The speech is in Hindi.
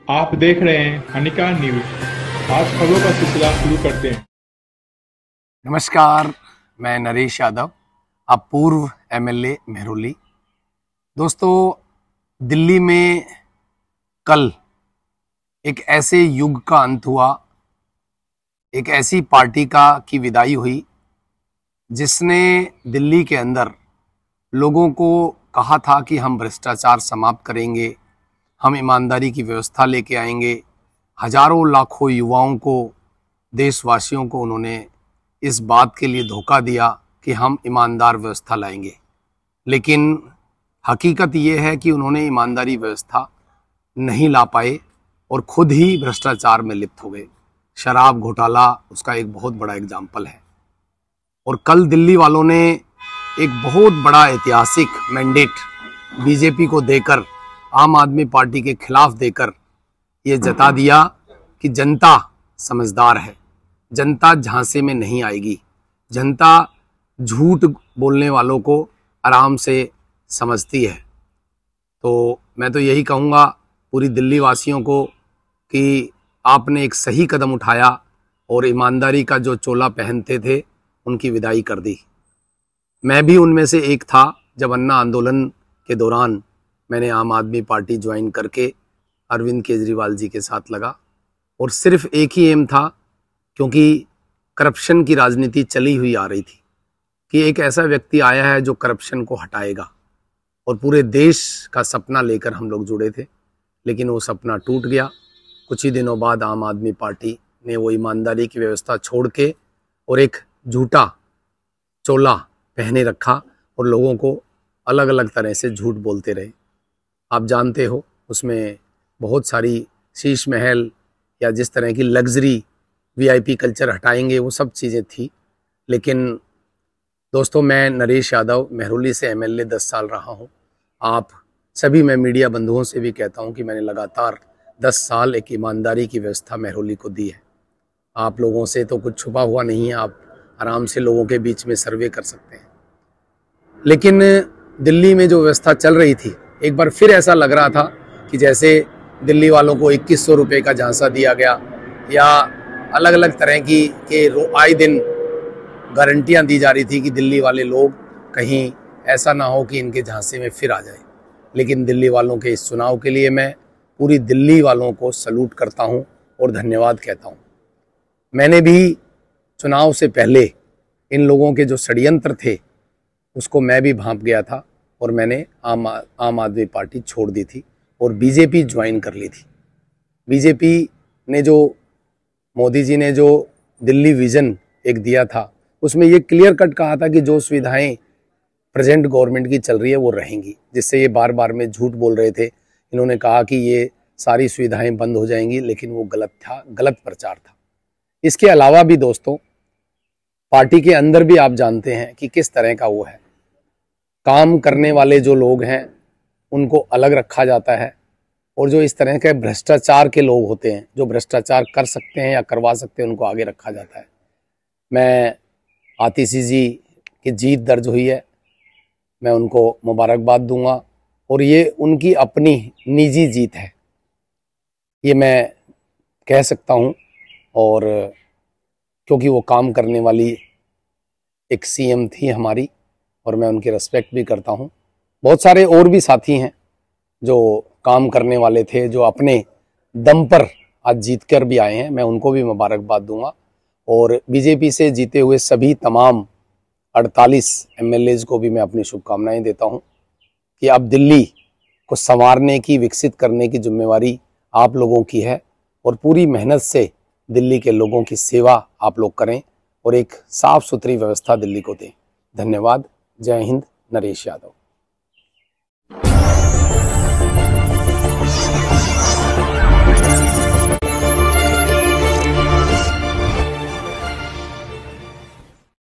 आप देख रहे हैं हनिका न्यूज। आज खबरों का सिलसिला शुरू करते हैं। नमस्कार, मैं नरेश यादव, अब पूर्व एमएलए मेहरौली। दोस्तों, दिल्ली में कल एक ऐसे युग का अंत हुआ, एक ऐसी पार्टी की विदाई हुई जिसने दिल्ली के अंदर लोगों को कहा था कि हम भ्रष्टाचार समाप्त करेंगे, हम ईमानदारी की व्यवस्था लेके आएंगे। हजारों लाखों युवाओं को, देशवासियों को उन्होंने इस बात के लिए धोखा दिया कि हम ईमानदार व्यवस्था लाएंगे, लेकिन हकीकत ये है कि उन्होंने ईमानदारी व्यवस्था नहीं ला पाए और खुद ही भ्रष्टाचार में लिप्त हो गए। शराब घोटाला उसका एक बहुत बड़ा एग्जाम्पल है। और कल दिल्ली वालों ने एक बहुत बड़ा ऐतिहासिक मैंडेट बीजेपी को देकर, आम आदमी पार्टी के खिलाफ देकर ये जता दिया कि जनता समझदार है, जनता झांसे में नहीं आएगी, जनता झूठ बोलने वालों को आराम से समझती है। तो मैं तो यही कहूँगा पूरी दिल्ली वासियों को कि आपने एक सही कदम उठाया और ईमानदारी का जो चोला पहनते थे उनकी विदाई कर दी। मैं भी उनमें से एक था। जब अन्ना आंदोलन के दौरान मैंने आम आदमी पार्टी ज्वाइन करके अरविंद केजरीवाल जी के साथ लगा, और सिर्फ एक ही एम था, क्योंकि करप्शन की राजनीति चली हुई आ रही थी कि एक ऐसा व्यक्ति आया है जो करप्शन को हटाएगा, और पूरे देश का सपना लेकर हम लोग जुड़े थे। लेकिन वो सपना टूट गया। कुछ ही दिनों बाद आम आदमी पार्टी ने वो ईमानदारी की व्यवस्था छोड़ के और एक झूठा चोला पहने रखा और लोगों को अलग अलग तरह से झूठ बोलते रहे। आप जानते हो, उसमें बहुत सारी शीश महल या जिस तरह की लग्जरी वीआईपी कल्चर हटाएंगे, वो सब चीज़ें थी। लेकिन दोस्तों, मैं नरेश यादव मेहरौली से एमएलए 10 साल रहा हूँ। आप सभी, मैं मीडिया बंधुओं से भी कहता हूँ कि मैंने लगातार 10 साल एक ईमानदारी की व्यवस्था मेहरौली को दी है। आप लोगों से तो कुछ छुपा हुआ नहीं है, आप आराम से लोगों के बीच में सर्वे कर सकते हैं। लेकिन दिल्ली में जो व्यवस्था चल रही थी, एक बार फिर ऐसा लग रहा था कि जैसे दिल्ली वालों को 2100 रुपये का झांसा दिया गया, या अलग अलग तरह की आए दिन गारंटियां दी जा रही थी कि दिल्ली वाले लोग कहीं ऐसा ना हो कि इनके झांसे में फिर आ जाए। लेकिन दिल्ली वालों के इस चुनाव के लिए मैं पूरी दिल्ली वालों को सलूट करता हूं और धन्यवाद कहता हूं। मैंने भी चुनाव से पहले इन लोगों के जो षड्यंत्र थे उसको मैं भी भांप गया था, और मैंने आम आदमी पार्टी छोड़ दी थी और बीजेपी ज्वाइन कर ली थी। बीजेपी ने जो, मोदी जी ने जो दिल्ली विजन एक दिया था, उसमें ये क्लियर कट कहा था कि जो सुविधाएं प्रेजेंट गवर्नमेंट की चल रही है वो रहेंगी, जिससे ये बार बार में झूठ बोल रहे थे। इन्होंने कहा कि ये सारी सुविधाएं बंद हो जाएंगी, लेकिन वो गलत था, गलत प्रचार था। इसके अलावा भी दोस्तों, पार्टी के अंदर भी आप जानते हैं कि किस तरह का वो है। काम करने वाले जो लोग हैं उनको अलग रखा जाता है, और जो इस तरह के भ्रष्टाचार के लोग होते हैं, जो भ्रष्टाचार कर सकते हैं या करवा सकते हैं, उनको आगे रखा जाता है। मैं आतिशी जी की जीत दर्ज हुई है, मैं उनको मुबारकबाद दूंगा, और ये उनकी अपनी निजी जीत है, ये मैं कह सकता हूँ। और क्योंकि वो काम करने वाली एक सीएम थी हमारी, और मैं उनकी रिस्पेक्ट भी करता हूँ। बहुत सारे और भी साथी हैं जो काम करने वाले थे, जो अपने दम पर आज जीत कर भी आए हैं, मैं उनको भी मुबारकबाद दूंगा। और बीजेपी से जीते हुए सभी तमाम 48 एमएलएज को भी मैं अपनी शुभकामनाएं देता हूं कि अब दिल्ली को संवारने की, विकसित करने की जिम्मेवारी आप लोगों की है, और पूरी मेहनत से दिल्ली के लोगों की सेवा आप लोग करें और एक साफ सुथरी व्यवस्था दिल्ली को दें। धन्यवाद। जय हिंद। नरेश यादव।